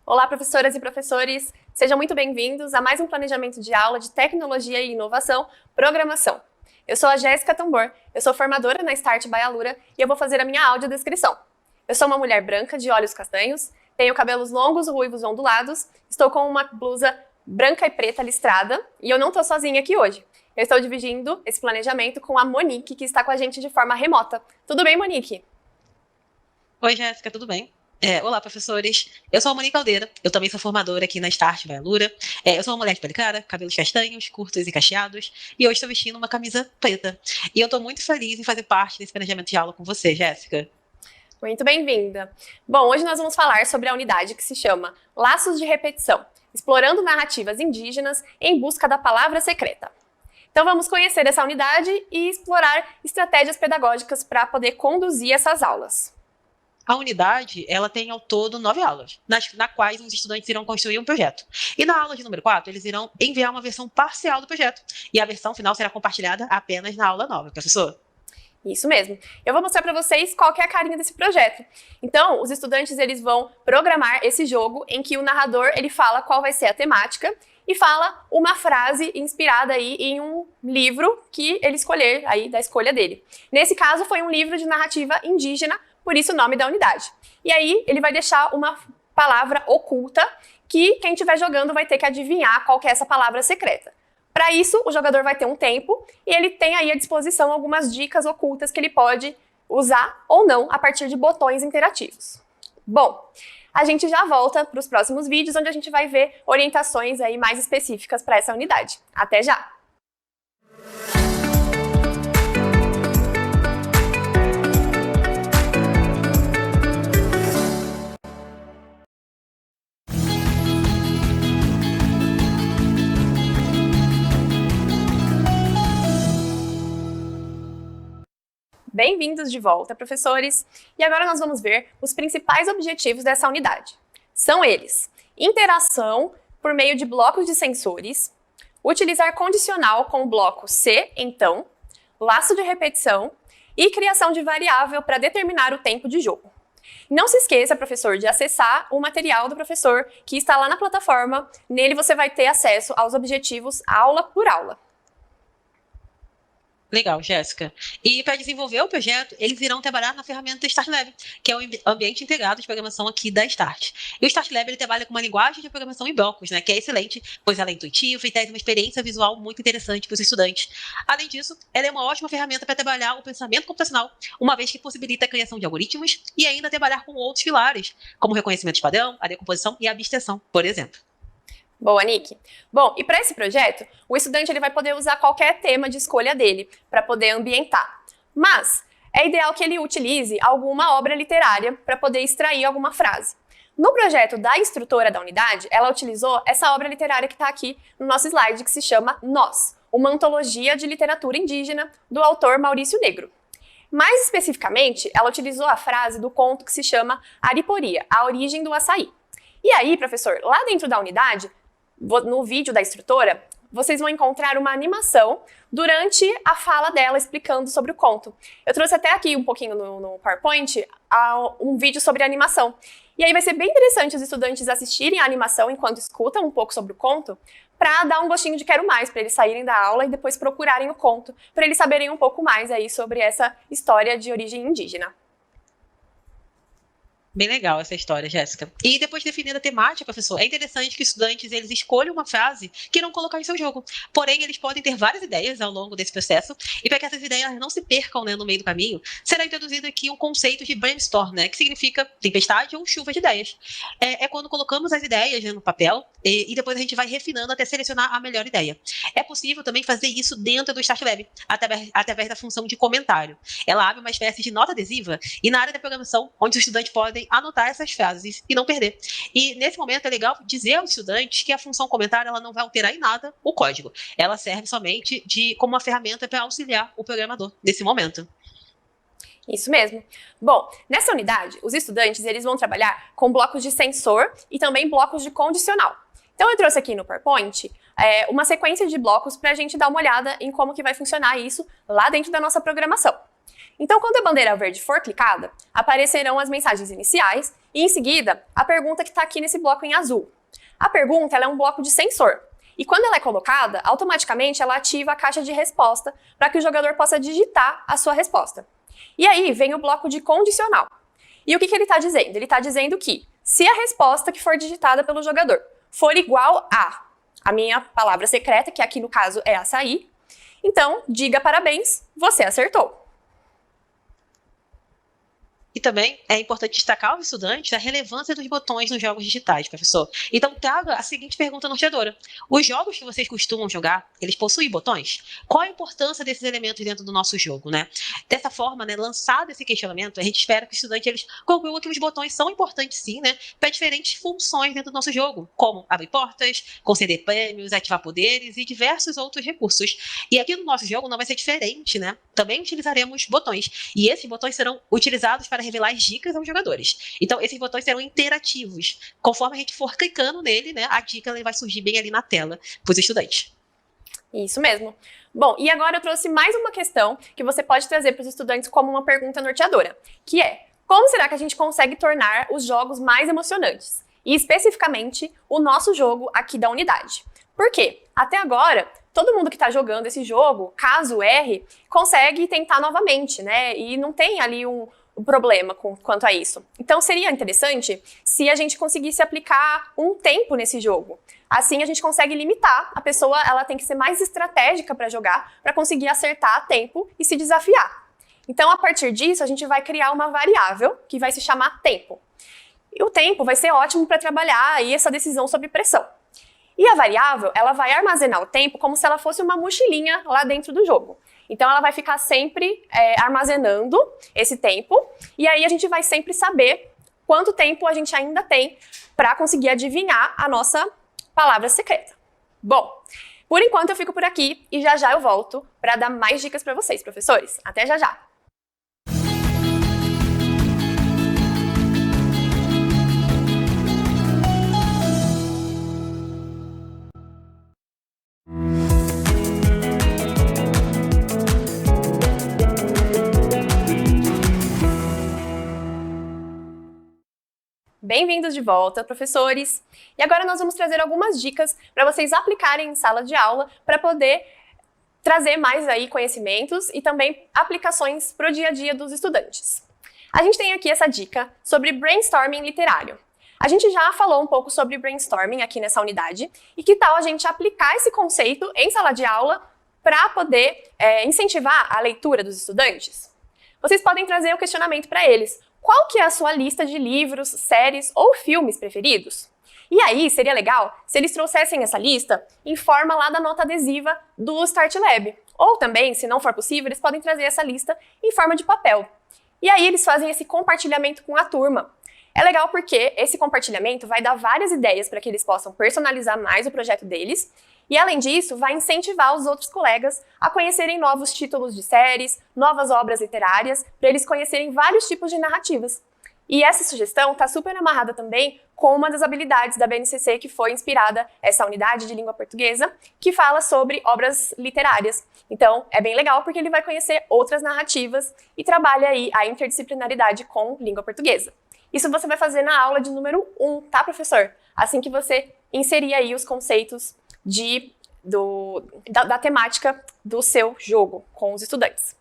Olá, professoras e professores! Sejam muito bem-vindos a mais um planejamento de aula de tecnologia e inovação, programação. Eu sou a Jéssica Tambor, eu sou formadora na Start by Alura e eu vou fazer a minha audiodescrição. Eu sou uma mulher branca de olhos castanhos, tenho cabelos longos, ruivos e ondulados, estou com uma blusa branca e preta listrada e eu não estou sozinha aqui hoje. Eu estou dividindo esse planejamento com a Monique, que está com a gente de forma remota. Tudo bem, Monique? Oi, Jéssica, tudo bem? Olá, professores. Eu sou a Monique Caldeira, eu também sou formadora aqui na Start by Alura. Eu sou uma mulher de pele clara, cabelos castanhos, curtos e cacheados, e hoje estou vestindo uma camisa preta. E eu estou muito feliz em fazer parte desse planejamento de aula com você, Jéssica. Muito bem-vinda. Bom, hoje nós vamos falar sobre a unidade que se chama Laços de Repetição, explorando narrativas indígenas em busca da palavra secreta. Então vamos conhecer essa unidade e explorar estratégias pedagógicas para poder conduzir essas aulas. A unidade, ela tem ao todo 9 aulas, na quais os estudantes irão construir um projeto. E na aula de número 4, eles irão enviar uma versão parcial do projeto. E a versão final será compartilhada apenas na aula nova, professor. Isso mesmo. Eu vou mostrar para vocês qual que é a carinha desse projeto. Então, os estudantes eles vão programar esse jogo em que o narrador ele fala qual vai ser a temática e fala uma frase inspirada aí em um livro que ele escolher aí da escolha dele. Nesse caso, foi um livro de narrativa indígena, por isso o nome da unidade. E aí, ele vai deixar uma palavra oculta que quem estiver jogando vai ter que adivinhar qual que é essa palavra secreta. Para isso, o jogador vai ter um tempo e ele tem aí à disposição algumas dicas ocultas que ele pode usar ou não a partir de botões interativos. Bom, a gente já volta para os próximos vídeos, onde a gente vai ver orientações aí mais específicas para essa unidade. Até já! Bem-vindos de volta, professores! E agora nós vamos ver os principais objetivos dessa unidade. São eles: interação por meio de blocos de sensores, utilizar condicional com o bloco se, então, laço de repetição e criação de variável para determinar o tempo de jogo. Não se esqueça, professor, de acessar o material do professor que está lá na plataforma. Nele você vai ter acesso aos objetivos aula por aula. Legal, Jéssica. E para desenvolver o projeto, eles irão trabalhar na ferramenta StartLab, que é o ambiente integrado de programação aqui da Start. E o StartLab ele trabalha com uma linguagem de programação em blocos, né, que é excelente, pois ela é intuitiva e traz uma experiência visual muito interessante para os estudantes. Além disso, ela é uma ótima ferramenta para trabalhar o pensamento computacional, uma vez que possibilita a criação de algoritmos e ainda trabalhar com outros pilares, como o reconhecimento de padrão, a decomposição e a abstração, por exemplo. Boa, Nick. Bom, e para esse projeto, o estudante ele vai poder usar qualquer tema de escolha dele para poder ambientar. Mas é ideal que ele utilize alguma obra literária para poder extrair alguma frase. No projeto da instrutora da unidade, ela utilizou essa obra literária que está aqui no nosso slide, que se chama Nós, uma antologia de literatura indígena do autor Maurício Negro. Mais especificamente, ela utilizou a frase do conto que se chama Ariporia, a origem do açaí. E aí, professor, lá dentro da unidade, no vídeo da instrutora, vocês vão encontrar uma animação durante a fala dela explicando sobre o conto. Eu trouxe até aqui um pouquinho no PowerPoint um vídeo sobre a animação. E aí vai ser bem interessante os estudantes assistirem a animação enquanto escutam um pouco sobre o conto, para dar um gostinho de quero mais, para eles saírem da aula e depois procurarem o conto, para eles saberem um pouco mais aí sobre essa história de origem indígena. Bem legal essa história, Jéssica. E depois de definir a temática, professor, é interessante que os estudantes eles escolham uma frase que irão colocar em seu jogo. Porém, eles podem ter várias ideias ao longo desse processo, e para que essas ideias não se percam, né, no meio do caminho, será introduzido aqui um conceito de brainstorm, né, que significa tempestade ou chuva de ideias. É quando colocamos as ideias, né, no papel e depois a gente vai refinando até selecionar a melhor ideia. É possível também fazer isso dentro do StartLab, através da função de comentário. Ela abre uma espécie de nota adesiva e na área da programação, onde os estudantes podem anotar essas frases e não perder. E nesse momento é legal dizer aos estudantes que a função comentário ela não vai alterar em nada o código. Ela serve somente como uma ferramenta para auxiliar o programador nesse momento. Isso mesmo. Bom, nessa unidade, os estudantes eles vão trabalhar com blocos de sensor e também blocos de condicional. Então eu trouxe aqui no PowerPoint uma sequência de blocos para a gente dar uma olhada em como que vai funcionar isso lá dentro da nossa programação. Então, quando a bandeira verde for clicada, aparecerão as mensagens iniciais E em seguida, a pergunta que está aqui nesse bloco em azul. A pergunta ela é um bloco de sensor. E quando ela é colocada, automaticamente ela ativa a caixa de resposta para que o jogador possa digitar a sua resposta. E aí vem o bloco de condicional. E o que ele está dizendo? Ele está dizendo que se a resposta que for digitada pelo jogador for igual a minha palavra secreta, que aqui no caso é açaí, então diga parabéns, você acertou. E também é importante destacar aos estudantes a relevância dos botões nos jogos digitais, professor. Então, traga a seguinte pergunta norteadora. Os jogos que vocês costumam jogar, eles possuem botões? Qual a importância desses elementos dentro do nosso jogo, né? Dessa forma, né, lançado esse questionamento, a gente espera que os estudantes eles concluam que os botões são importantes sim, né, para diferentes funções dentro do nosso jogo, como abrir portas, conceder prêmios, ativar poderes e diversos outros recursos. E aqui no nosso jogo não vai ser diferente, né? Também utilizaremos botões. E esses botões serão utilizados para revelar as dicas aos jogadores. Então, esses botões serão interativos. Conforme a gente for clicando nele, né, a dica vai surgir bem ali na tela para os estudantes. Isso mesmo. Bom, e agora eu trouxe mais uma questão que você pode trazer para os estudantes como uma pergunta norteadora, que é: como será que a gente consegue tornar os jogos mais emocionantes? E especificamente o nosso jogo aqui da unidade. Por quê? Até agora, todo mundo que está jogando esse jogo, caso erre, consegue tentar novamente, né? E não tem ali um problema quanto a isso. Então seria interessante se a gente conseguisse aplicar um tempo nesse jogo. Assim a gente consegue limitar, a pessoa ela tem que ser mais estratégica para jogar, para conseguir acertar a tempo e se desafiar. Então a partir disso a gente vai criar uma variável que vai se chamar tempo. E o tempo vai ser ótimo para trabalhar aí essa decisão sob pressão. E a variável, ela vai armazenar o tempo como se ela fosse uma mochilinha lá dentro do jogo. Então ela vai ficar sempre armazenando esse tempo, e aí a gente vai sempre saber quanto tempo a gente ainda tem para conseguir adivinhar a nossa palavra secreta. Bom, por enquanto eu fico por aqui e já já eu volto para dar mais dicas para vocês, professores. Até já já! Bem-vindos de volta, professores! E agora nós vamos trazer algumas dicas para vocês aplicarem em sala de aula para poder trazer mais aí conhecimentos e também aplicações para o dia a dia dos estudantes. A gente tem aqui essa dica sobre brainstorming literário. A gente já falou um pouco sobre brainstorming aqui nessa unidade, e que tal a gente aplicar esse conceito em sala de aula para poder incentivar a leitura dos estudantes? Vocês podem trazer o questionamento para eles. Qual que é a sua lista de livros, séries ou filmes preferidos? E aí, seria legal se eles trouxessem essa lista em forma lá da nota adesiva do Start Lab. Ou também, se não for possível, eles podem trazer essa lista em forma de papel. E aí eles fazem esse compartilhamento com a turma. É legal porque esse compartilhamento vai dar várias ideias para que eles possam personalizar mais o projeto deles. E além disso, vai incentivar os outros colegas a conhecerem novos títulos de séries, novas obras literárias, para eles conhecerem vários tipos de narrativas. E essa sugestão está super amarrada também com uma das habilidades da BNCC que foi inspirada essa unidade de língua portuguesa, que fala sobre obras literárias. Então, é bem legal porque ele vai conhecer outras narrativas e trabalha aí a interdisciplinaridade com língua portuguesa. Isso você vai fazer na aula de número 1, tá, professor? Assim que você inserir aí os conceitos da temática do seu jogo com os estudantes.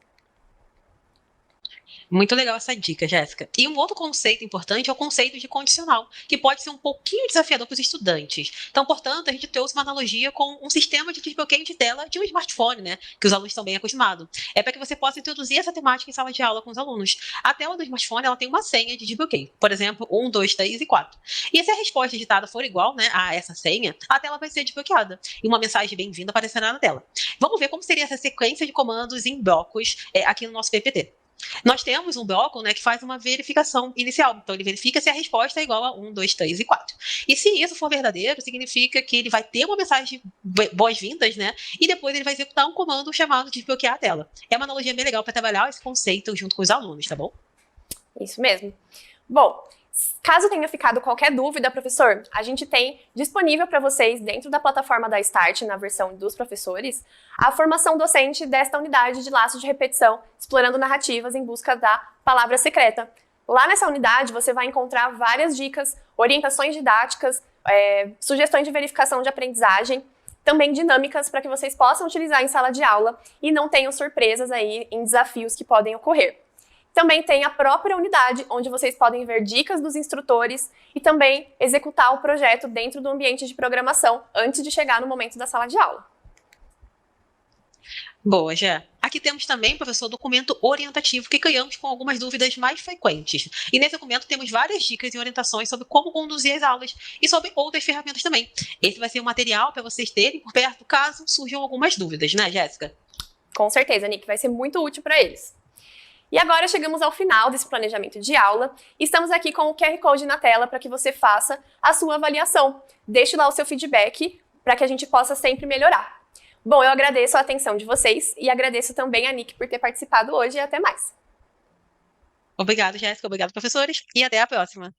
Muito legal essa dica, Jéssica. E um outro conceito importante é o conceito de condicional, que pode ser um pouquinho desafiador para os estudantes. Então, portanto, a gente trouxe uma analogia com um sistema de desbloqueio de tela de um smartphone, né? Que os alunos estão bem acostumados. É para que você possa introduzir essa temática em sala de aula com os alunos. A tela do smartphone ela tem uma senha de desbloqueio. Por exemplo, 1, 2, 3 e 4. E se a resposta digitada for igual, né, a essa senha, a tela vai ser desbloqueada. E uma mensagem bem-vinda aparecerá na tela. Vamos ver como seria essa sequência de comandos em blocos aqui no nosso PPT. Nós temos um bloco, né, que faz uma verificação inicial. Então, ele verifica se a resposta é igual a 1, 2, 3 e 4. E se isso for verdadeiro, significa que ele vai ter uma mensagem de boas-vindas, né? E depois ele vai executar um comando chamado de desbloquear a tela. É uma analogia bem legal para trabalhar esse conceito junto com os alunos, tá bom? Isso mesmo. Bom, caso tenha ficado qualquer dúvida, professor, a gente tem disponível para vocês, dentro da plataforma da Start, na versão dos professores, a formação docente desta unidade de laços de repetição, explorando narrativas em busca da palavra secreta. Lá nessa unidade, você vai encontrar várias dicas, orientações didáticas, sugestões de verificação de aprendizagem, também dinâmicas para que vocês possam utilizar em sala de aula e não tenham surpresas aí em desafios que podem ocorrer. Também tem a própria unidade, onde vocês podem ver dicas dos instrutores e também executar o projeto dentro do ambiente de programação antes de chegar no momento da sala de aula. Boa, Jé. Aqui temos também, professor, o documento orientativo que criamos com algumas dúvidas mais frequentes. E nesse documento temos várias dicas e orientações sobre como conduzir as aulas e sobre outras ferramentas também. Esse vai ser um material para vocês terem por perto caso surjam algumas dúvidas, né, Jéssica? Com certeza, Nick, vai ser muito útil para eles. E agora chegamos ao final desse planejamento de aula e estamos aqui com o QR Code na tela para que você faça a sua avaliação. Deixe lá o seu feedback para que a gente possa sempre melhorar. Bom, eu agradeço a atenção de vocês e agradeço também a Nick por ter participado hoje e até mais. Obrigado, Jéssica. Obrigado, professores. E até a próxima.